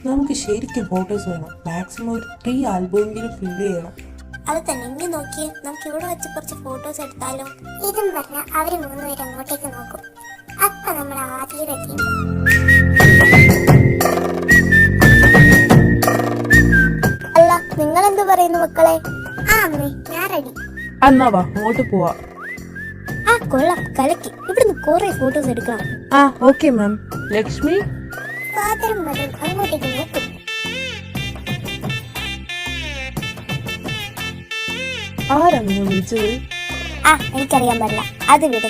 നമുക്ക് ശരിക്കും ഫോട്ടോസ് വേണം. മാക്സിമം ഒരു 3 ആൽബമെങ്കിലും ഫില്ല് ചെയ്യണം. അത് തന്നെ, ഇനി നോക്കിയേ, നമുക്ക് ഇവിടെ വെച്ച് കുറച്ച് ഫോട്ടോസ് എടുത്താലോ? ഇതും പറഞ്ഞ അവര് 3 പേര് അങ്ങോട്ടേക്ക് നോക്കും. അപ്പൊ നമ്മൾ ആദ്യം എത്തി. അല്ല, നിങ്ങൾ എന്ത് പറയുന്നു മക്കളെ? ആ അമ്മേ, ഞാൻ റെഡി. എന്നാ വാ, അങ്ങോട്ട് പോവാ. ആ കൊള്ളാം, കലക്കി. ഇവിടുന്ന് കുറെ ഫോട്ടോസ് എടുക്കണം. ആ ഓക്കെ മാം. ലക്ഷ്മി, ഫാദറും മകളും അങ്ങോട്ടേക്ക് നോക്കും. ആരാണ് വിളിച്ചത്? ആ എനിക്കറിയാൻ പാടില്ല, അത് വിട്.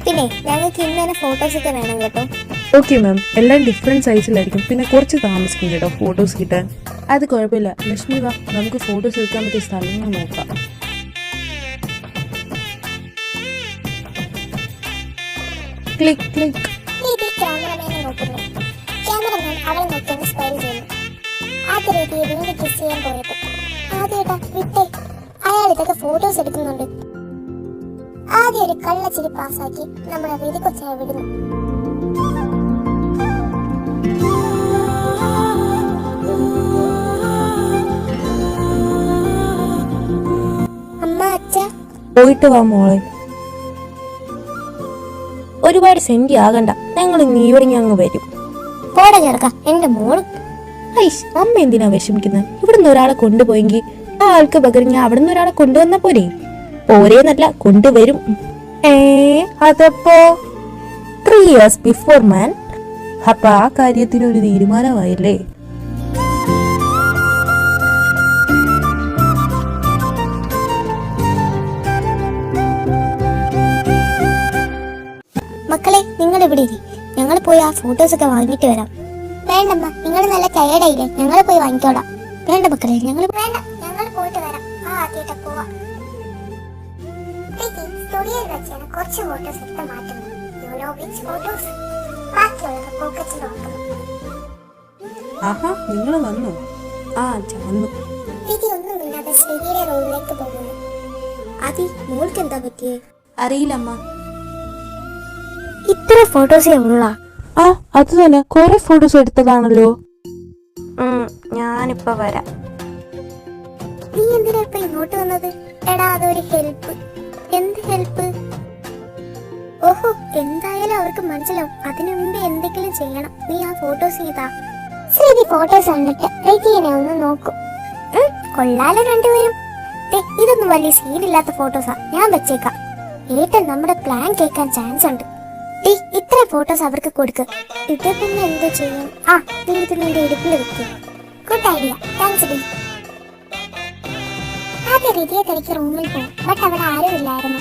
പിന്നെ ഞങ്ങൾക്ക് ഇന്ന് തന്നെ ഫോട്ടോസ് ഒക്കെ വേണം കേട്ടോ. Okay ma'am. എല്ലാം ഡിഫറെന്റ് സൈസിലായിരിക്കും. പിന്നെ കുറച്ച് താമസിക്കും കേട്ടോ ഫോട്ടോസ് കിട്ടാൻ. അത് കുഴപ്പമില്ല. ലക്ഷ്മി വാ, നമുക്ക് ഫോട്ടോസ് എടുക്കാൻ പറ്റിയ സ്ഥലങ്ങൾ നോക്കാം. Click click. ക്യാമറമാനെ നോക്കുന്നു. ക്യാമറമാൻ അവളെ നോക്കിയാണ് സ്മൈൽ ചെയ്യുന്നു. ആദ്യ രീതിയെ വീണ്ടും കിസ് ചെയ്യാൻ പോയപ്പോ ആദ്യേട്ടാ വിട്ടേ, അയാൾ ഇതൊക്കെ ഫോട്ടോസ് എടുക്കുന്നുണ്ട്. ആദ്യം ഒരു കള്ളച്ചിരി പാസ്സാക്കി നമ്മുടെ രീതി കൊച്ചായ വിടുന്നു. അമ്മ, അച്ഛ, പോയിട്ട് വാ മോളെ. ഒരുപാട് സെന്റി ആകണ്ട, ഞങ്ങൾ നീവടിങ്ങി അങ്ങ് വരും. പോടാ ചേർക്ക, എന്റെ മോള്. ഐഷ്, അമ്മ എന്തിനാ വിഷമിക്കുന്നത്? ഇവിടുന്ന് ഒരാളെ കൊണ്ടുപോയെങ്കിൽ ആ ആൾക്ക് പകരം ഞാൻ അവിടുന്ന് ഒരാളെ കൊണ്ടുവന്ന പോരെ? പോരേന്നല്ല, കൊണ്ടുവരും. അതപ്പോ 3 years before man. അപ്പൊ ആ കാര്യത്തിനൊരു തീരുമാനമായില്ലേ? മക്കളെ, നിങ്ങൾ ഇവിടെ ഇരി, ഞങ്ങൾ പോയി ആ ഫോട്ടോസ് ഒക്കെ വാങ്ങിട്ട് വരാം. വേണ്ടമ്മ, നിങ്ങൾ നല്ല ടയേർഡായില്ലേ, ഞങ്ങൾ പോയി വാങ്ങിക്കോളാം. വേണ്ട മക്കളെ, ഞങ്ങൾ വേണ്ട, ഞങ്ങൾ പോയിട്ട് വരാം. ആ ആദ്യമായിട്ട് പോവാം. സ്റ്റുഡിയോയിൽ വെച്ചാണ് കുറച്ച് ഫോട്ടോസ് എടുത്ത് മാറ്റുന്നു. You know which photos? ബാക്കിയുള്ളത് പോക്കറ്റിൽ നോക്കുന്നു. ആഹാ, നിങ്ങൾ വന്നു. ആ വന്നു. വിധി ഒന്നുമില്ലാതെ ശ്രീയുടെ റൂമിലേക്ക് പോകുന്നു. അതി, മോൾക്ക് എന്താ പറ്റിയേ? അറിയില്ലമ്മ. ഇത്ര ഫോട്ടോസേ ഉള്ള? ആ അത് തന്നെ, കുറെ ഫോട്ടോസ് എടുത്തതാണല്ലോ. ഞാനിപ്പോ വരാം. നീ എന്തിനാ ഇപ്പൊ ഇങ്ങോട്ട് വന്നത്? എടാ, അതൊരു ഹെൽപ്പ്. എന്ത് ഹെൽപ്പ്? ഓഹോ, എന്തായാലും അവർക്ക് മനസ്സിലാവും. അതിനു മുമ്പ് എന്തെങ്കിലും ചെയ്യണം. നീ ആ ഫോട്ടോസ് ചെയ്താ. ശ്രീ ഫോട്ടോസ് കണ്ടിട്ട് റെജിനെ ഒന്ന് നോക്കും. കൊള്ളാലോ രണ്ടുപേരും. ഇതൊന്നും വലിയ സീനില്ലാത്ത ഫോട്ടോസാ, ഞാൻ വെച്ചേക്കാം. ഏട്ടൻ നമ്മുടെ പ്ലാൻ കേൾക്കാൻ ചാൻസ് ഉണ്ട്. ഇത്ര ഫോട്ടോസ് അവർക്ക് കൊടുക്ക്. ഇത് പിന്നെ എന്ത് ചെയ്യും? ആ, നീ ഇത് നിന്റെ ഇടുപ്പിൽ വെക്കും. Good idea, thanks D. ആദ്യം റിതിയെ തിരക്കി റൂമിൽ പോകും. ബട്ട് അവിടെ ആരും ഇല്ലായിരുന്നു.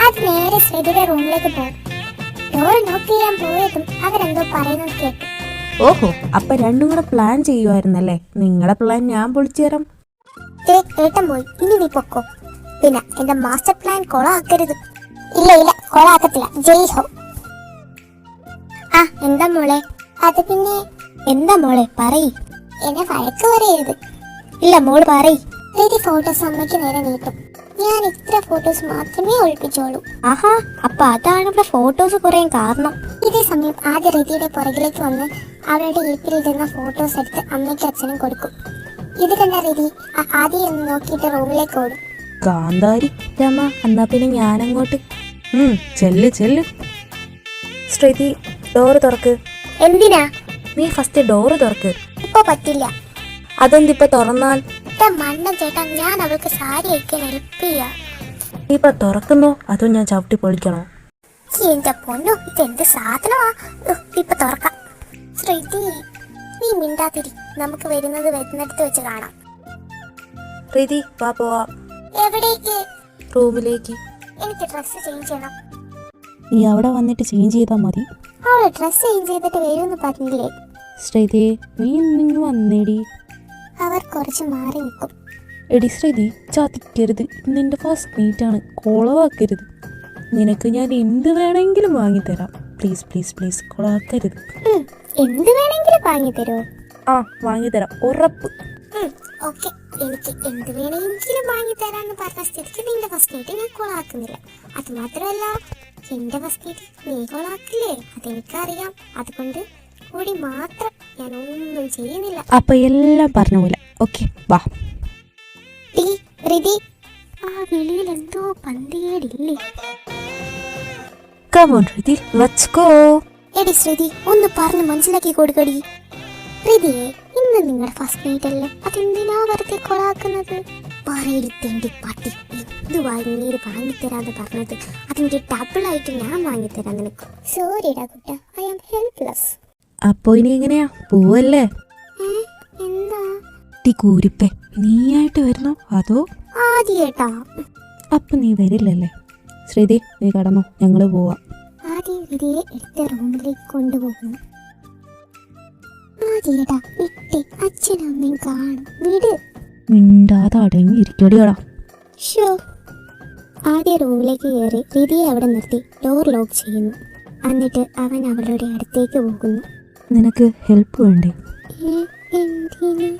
അത് നേരെ ശ്രീയുടെ റൂമിലേക്ക് പോകും. ഡോർ നോക്ക് ചെയ്യാൻ പോയതും അവരെന്തോ പറയുന്നത് കേട്ടു. ഓഹോ, അപ്പൊ രണ്ടും കൂടെ പ്ലാൻ ചെയ്യുമായിരുന്നല്ലേ? നിങ്ങളെ പ്ലാൻ ഞാൻ പൊളിച്ചു തരാം. ഏട്ടൻ പോയി, ഇനി നീ പൊക്കോ. പിന്നെ എന്റെ മാസ്റ്റർ പ്ലാൻ കൊളാക്കരുത്. ഇല്ല ഇല്ല, കൊളാക്കത്തില്ല. ജയ് ഹോ. ആ എന്താ മോളെ? അത് പിന്നെ എന്താ മോളെ, പറയ്. എന്നെ വഴക്ക് പറയരുത്. ഇല്ല മോള് പറയ്. രീതി ഫോട്ടോസ് അമ്മയ്ക്ക് നേരെ നീട്ടും. ഞാൻ ഇത്ര ഫോട്ടോസ് മാത്രമേ ഒളിപ്പിച്ചോളൂ. ആഹാ, അപ്പൊ അതാണ് ഇവിടെ ഫോട്ടോസ് കുറയാൻ കാരണം. ഇതേ സമയം ആദ്യ രീതിയുടെ പുറകിലേക്ക് വന്ന് അവളുടെ ഇരിപ്പിലിരുന്ന ഫോട്ടോസ് എടുത്ത് അമ്മയ്ക്കും അച്ഛനും കൊടുക്കും. ഇത് കണ്ട രീതി ആദ്യം ഒന്ന് നോക്കിയിട്ട് റൂമിലേക്ക് ഓടും. കാന്താരി രമ, എന്നാ പിന്നെ ഞാനങ്ങോട്ട്. ചെല്ല് ചെല്ല്. ശ്രുതി, ഡോറ് തുറക്ക്. എന്തിനാ? നീ ഫസ്റ്റ് ഡോറ് തുറക്ക്. ഇപ്പൊ പറ്റില്ല. അതെന്തിപ്പൊ തുറന്നാൽ? മണ്ണൻ ചേട്ടാ, ഞാൻ അവൾക്ക് സാരി അയക്കാൻ ഹെൽപ്പ് ചെയ്യാ. ഇപ്പൊ തുറക്കുന്നോ അതോ ഞാൻ ചവിട്ടി പൊളിക്കണോ? എന്റെ പൊന്നോ, ഇതെന്ത് സാധനമാ? ഇപ്പൊ തുറക്കാം. ശ്രുതി, നീ മിണ്ടാതിരി. നമുക്ക് വരുന്നിടത്ത് വെച്ച് കാണാം. പ്രീതി, വാ പോവാം. എവിടേക്ക്? റൂമിലേക്ക്. എനിക്ക് ഡ്രസ് ചേഞ്ച് ചെയ്യണം. നീ അവിടെ വന്നിട്ട് ചേഞ്ച് ചെയ്താൽ മതി. അവള് ഡ്രസ് ചേഞ്ച് ചെയ്തിട്ട് വരുമെന്ന് പറഞ്ഞില്ലേ? ശ്രീതി, നീ നിങ്ങൾ വന്നേടി. അവർ കുറച്ച് മാറി നിൽക്കും. എടി ശ്രീതി, ചതിക്കരുത്. നിന്റെ ഫസ്റ്റ് മീറ്റാണ്, കൊളവാക്കരുത്. നിനക്ക് ഞാൻ എന്ത് വേണമെങ്കിലും വാങ്ങിത്തരാം. പ്ലീസ് പ്ലീസ് പ്ലീസ്, കൊളവാക്കരുത്. എന്ത് വേണമെങ്കിലും വാങ്ങിത്തരോ? വാങ്ങിത്തരാം, ഉറപ്പ്. ഓക്കെ, എനിക്ക് എന്ത് വേണമെങ്കിലും വാങ്ങിത്തരാന്ന് പറഞ്ഞ പറഞ്ഞ സ്ഥിതിക്ക് നിന്റെ ഫസ്റ്റ് നൈറ്റ് ഞാൻ കൊളാക്കുന്നില്ല. അത് മാത്രമല്ല, എന്റെ ഫസ്റ്റ് നൈറ്റ് നീ കൊളാക്കില്ലേ അതെനിക്കറിയാം. അതുകൊണ്ട് കൂടി മാത്രം ഞാൻ ഒന്നും ചെയ്യുന്നില്ല. അപ്പൊ എല്ലാം പറഞ്ഞ പോലെ. ഓക്കെ, വാ. ടീ റിതി, ആ വെളിയിൽ എന്തോ പന്തികേടില്ലേ? Come on, Riddhi, let's go. എടി ശ്രുതി, ഒന്ന് പറഞ്ഞ് മനസ്സിലാക്കി കൊടുക്കടി. റിതിയെ, ഇന്ന് നിങ്ങളുടെ ഫസ്റ്റ് നൈറ്റ് അല്ലേ, അതെന്തിനാ വെറുതെ കൊളാക്കുന്നത്? പറയിടത്തേണ്ടി പട്ടി, എന്തുവാ ഇങ്ങനെ വാങ്ങിത്തരാന്ന് പറഞ്ഞത്? അതിന്റെ ഡബിൾ ആയിട്ട് ഞാൻ വാങ്ങിത്തരാം നിനക്ക്. സോറിടാ കുട്ട, ഐ ആം ഹെൽപ്ലെസ്. അപ്പൊ ഇനി എങ്ങനെയാ, പോവല്ലേ? എന്താ ടീ കൂരിപ്പേ, നീയായിട്ട് വരുന്നോ അതോ? ആദ്യേട്ടാ. അപ്പൊ നീ വരില്ലല്ലേ? ശ്രുതി, നീ കടന്നോ, ഞങ്ങള് പോവാം. ആദ്യം റിതിയെ എടുത്ത റൂമിലേക്ക് കൊണ്ടുപോകുന്നു. ആദ്യേട്ടാ വിട്ട്, അച്ഛനും അമ്മയും കാണും, വിട്. മിണ്ടാതെ അടങ്ങിയിരിക്കടിയോടാ. ഷോ. ആദ്യ റൂമിലേക്ക് കയറി റിതിയെ അവിടെ നിർത്തി ഡോർ ലോക്ക് ചെയ്യുന്നു. എന്നിട്ട് അവൻ അവളുടെ അടുത്തേക്ക് പോകുന്നു. നിനക്ക് ഹെൽപ്പ് വേണ്ടേ? എന്തിന്?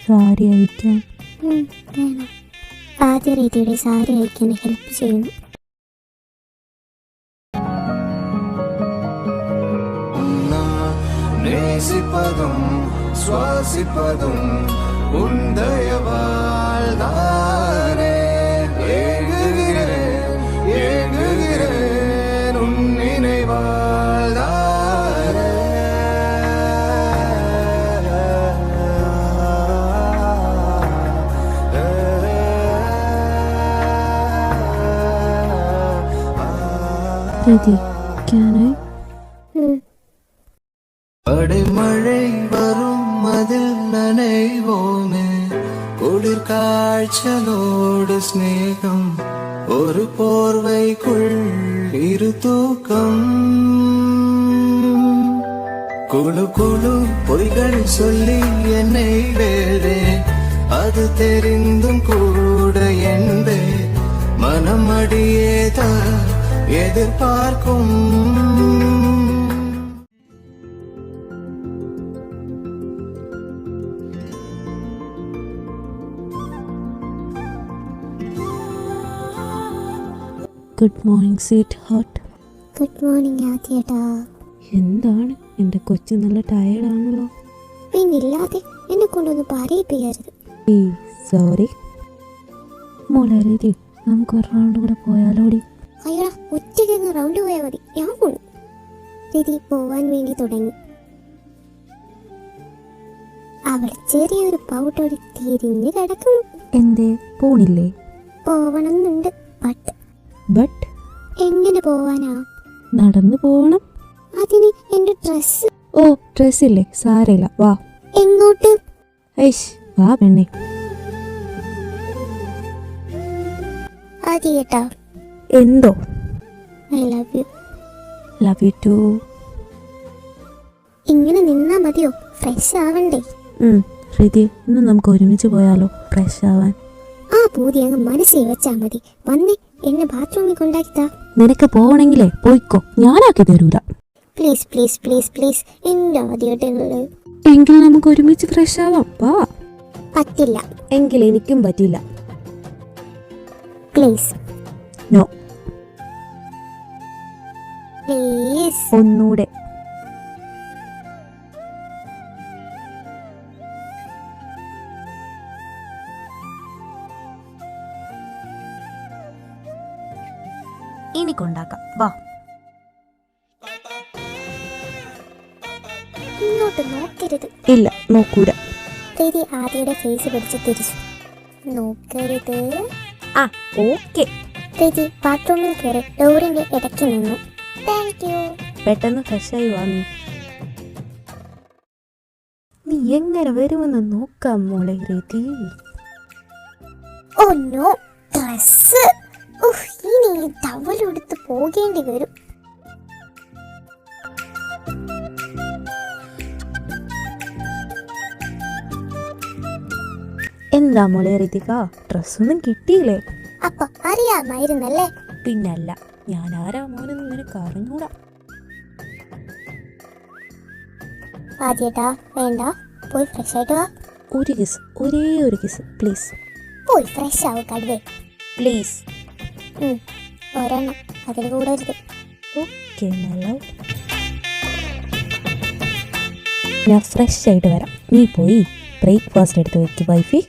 സാരി അയക്കാൻ. വേണം. ആദ്യ രീതിയുടെ സാരി അയക്കാൻ ഹെൽപ്പ് ചെയ്യുന്നു. நேசிப்பதும் சுவாசிப்பதும் உந்தயவால் தானே. ஏங்குகிறேன் ஏங்குகிறேன் உன் நினைவால் தானே. Riddhi, can I? அடைமழை வரும் அதில் நனைவோமே, குளிர் காய்ச்சலோடு ஸ்நேகம், ஒரு போர்வைக்குள் இரு தூக்கம். குழு குழு பொய்கள் சொல்லி என்னை வேறே, அது தெரிந்தும் கூட என்பே மனம் அடியேதா எதிர்பார்க்கும். Good morning sweetheart. Good morning ആദ്യേട്ടാ. എന്താണ് എൻ്റെ കൊച്ചു നല്ല ടയേർഡാണല്ലോ. പിന്നില്ലാതെ എന്നെ കൊണ്ടൊന്ന് പറയിപ്പിക്കരുത്. സോറി മോളെ. രീതി, നമുക്ക് ഒരു റൗണ്ട് കൂടെ പോയാലോടി? അയ്യടാ, ഒറ്റയ്ക്ക് റൗണ്ട് പോയാൽ മതി, ഞാൻ പോണു. രീതി പോവാൻ വേണ്ടി തുടങ്ങി. അവൾ ചെറിയൊരു പൗട്ടോടി തിരിഞ്ഞ് കിടക്കുന്നു. എന്തേ പോണില്ലേ? പോവണമെന്നുണ്ട്. ബട്ട് എങ്ങനെ പോവാനാ? നടന്നു പോകണം. അതിന് എന്റെ ഡ്രസ്. ഓ, ഡ്രസ്സില്ലേ, സാരമില്ല, വാ. എങ്ങോട്ട്? ഐഷ്, വാ പെണ്ണെ. ആദ്യേട്ടാ. എന്തോ? I love you. Love you too. ഇങ്ങനെ നിന്നാ മതിയോ? ഫ്രഷ് ആവണ്ടേ? റിതി, ഇന്ന് നമുക്ക് ഒരുമിച്ച് പോയാലോ ഫ്രഷ് ആവാൻ? ആ പൂതി അങ്ങ് മനസ്സിൽ വെച്ചാ മതി. വന്നേ, എന്നെ ബാത്റൂമിൽ കൊണ്ടാക്കിത്താ. നിനക്ക് പോകണമെങ്കിലേ പോയിക്കോ, ഞാനാക്കി തരൂല. പ്ലീസ് പ്ലീസ് പ്ലീസ് പ്ലീസ്, എന്റെ ആദ്യമായിട്ടുള്ളത്. എങ്കിൽ നമുക്ക് ഒരുമിച്ച് ഫ്രഷ് ആവാം, വാ. പറ്റില്ല. എങ്കിൽ എനിക്കും പറ്റില്ല. പ്ലീസ്. നോ. പ്ലീസ്. ഒന്നൂടെ. ഇനി കൊണ്ടാക്കാം, വാ. ഇങ്ങോട്ട് നോക്കരുത്. ഇല്ല, നോക്കൂല. പ്രീതി ആദ്യയുടെ ഫേസ് പിടിച്ച് തിരിച്ചു. നോക്കരുത്. ആ, ഓക്കെ. പ്രീതി ബാത്റൂമിൽ കയറി ഡോറിന്റെ ഇടയ്ക്ക് നിന്നു. Thank you. പെട്ടെന്ന് ഫ്രഷായി വാങ്ങി. നീ എങ്ങനെ വരുമെന്ന് നോക്കാം മോളെ രീതി. Oh no, dress. ഇനി ടവലെടുത്ത് പോകേണ്ടി വരും. എന്താ മോളെ ഋതിക, ഡ്രസ്സൊന്നും കിട്ടിയില്ലേ? അപ്പൊ അറിയാമായിരുന്നല്ലേ? പിന്നല്ല, ഞാൻ ആരാ മോനെന്ന് നിനക്ക് അറിഞ്ഞൂടാ. ആദ്യേട്ടാ, വേണ്ട, പോയി ഫ്രഷ് ആയിട്ട് വാ. ഒരു കിസ്, ഒരേ ഒരു കിസ് പ്ലീസ്. പോയി ഫ്രഷ് ആവും കടുവേ. പ്ലീസ്. ഒരെണ്ണം അതിൽ കൂടരുത്. Okay my love. ഞാൻ ഫ്രഷ് ആയിട്ട് വരാം. നീ പോയി ബ്രേക്ക്ഫാസ്റ്റ് എടുത്ത് വെക്ക് വൈഫി.